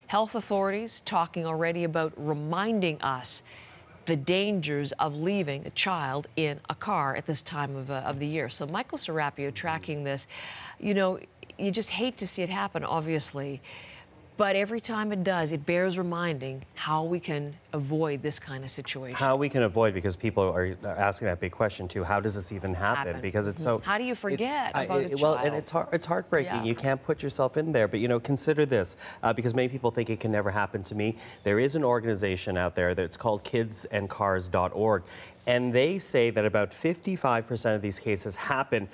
Health authorities talking already about reminding us the dangers of leaving a child in a car at this time of the year. So Michael Serapio tracking this, you know, you just hate to see it happen, obviously. But every time it does, it bears reminding how we can avoid this kind of situation. How we can avoid, because people are asking that big question too. How does this even happen? Because it's so. How do you forget about a child? Well, and it's heartbreaking. Yeah. You can't put yourself in there. But you know, consider this, because many people think it can never happen to me. There is an organization out there that's called kidsandcars.org. And they say that about 55% of these cases happen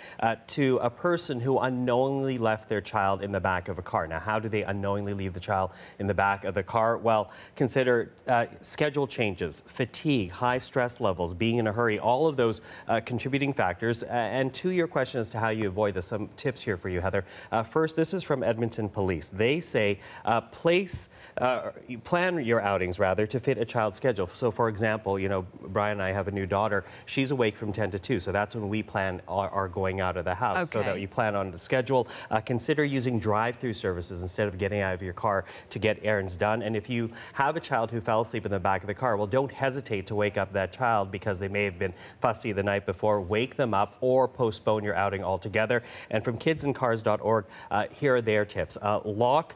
to a person who unknowingly left their child in the back of a car. Now, how do they unknowingly leave the child in the back of the car? Well, consider schedule changes, fatigue, high stress levels, being in a hurry, all of those contributing factors. And to your question as to how you avoid this, some tips here for you, Heather. First, this is from Edmonton Police. They say plan your outings, rather, to fit a child's schedule. So, for example, you know, Brian and I have a new daughter. She's awake from 10 to 2, so that's when we plan our going out of the house. Okay. So that you plan on the schedule. Consider using drive-through services instead of getting out of your car to get errands done. And if you have a child who fell asleep in the back of the car, well, don't hesitate to wake up that child because they may have been fussy the night before. Wake them up or postpone your outing altogether. And from kidsandcars.org, here are their tips. Look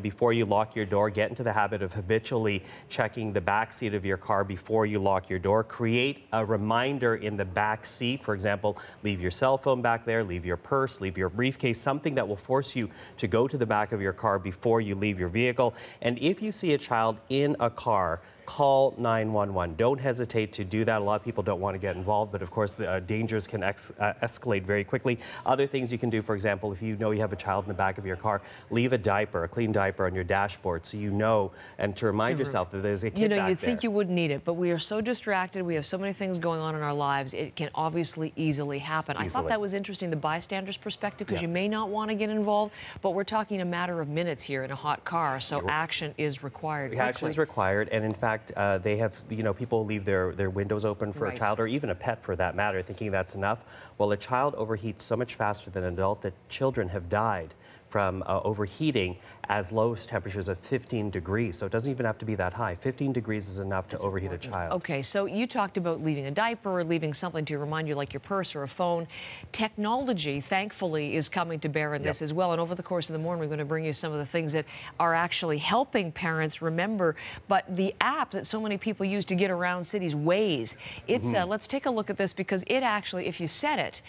before you lock your door. Get into the habit of habitually checking the back seat of your car before you lock your door. Create a reminder in the back seat. For example, leave your cell phone back there, leave your purse, leave your briefcase, something that will force you to go to the back of your car before you leave your vehicle. And if you see a child in a car, call 911. Don't hesitate to do that. A lot of people don't want to get involved, but of course the dangers can escalate very quickly. Other things you can do, for example, if you know you have a child in the back of your car, leave a diaper, a clean diaper on your dashboard so you know, and to remind yourself that there's a kid back there. You'd think you wouldn't need it, but we are so distracted. We have so many things going on in our lives. It can obviously easily happen. I thought that was interesting, the bystander's perspective, because you may not want to get involved, but we're talking a matter of minutes here in a hot car, so action is required. Action is required, and in fact, they have, you know, people leave their windows open for a child, or even a pet for that matter, thinking that's enough. Well, a child overheats so much faster than an adult that children have died from overheating as low as temperatures of 15 degrees. So it doesn't even have to be that high. 15 degrees is enough to overheat a child. Okay, so you talked about leaving a diaper or leaving something to remind you, like your purse or a phone. Technology, thankfully, is coming to bear in this as well. And over the course of the morning, we're going to bring you some of the things that are actually helping parents remember. But the app that so many people use to get around cities, Waze, it's, let's take a look at this, because it actually, if you set it,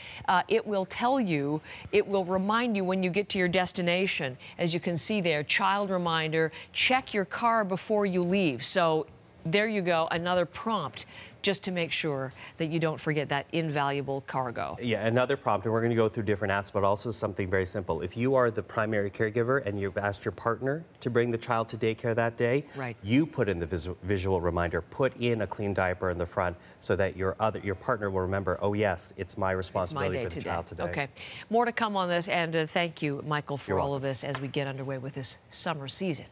it will tell you, it will remind you when you get to your destination. As you can see there, child reminder, check your car before you leave. So there you go, another prompt just to make sure that you don't forget that invaluable cargo. Yeah, another prompt, and we're going to go through different apps, but also something very simple. If you are the primary caregiver and you've asked your partner to bring the child to daycare that day, you put in the visual reminder, put in a clean diaper in the front so that your partner will remember, oh yes, it's my responsibility for the child today. Okay, more to come on this, and thank you, Michael, for all of this as we get underway with this summer season.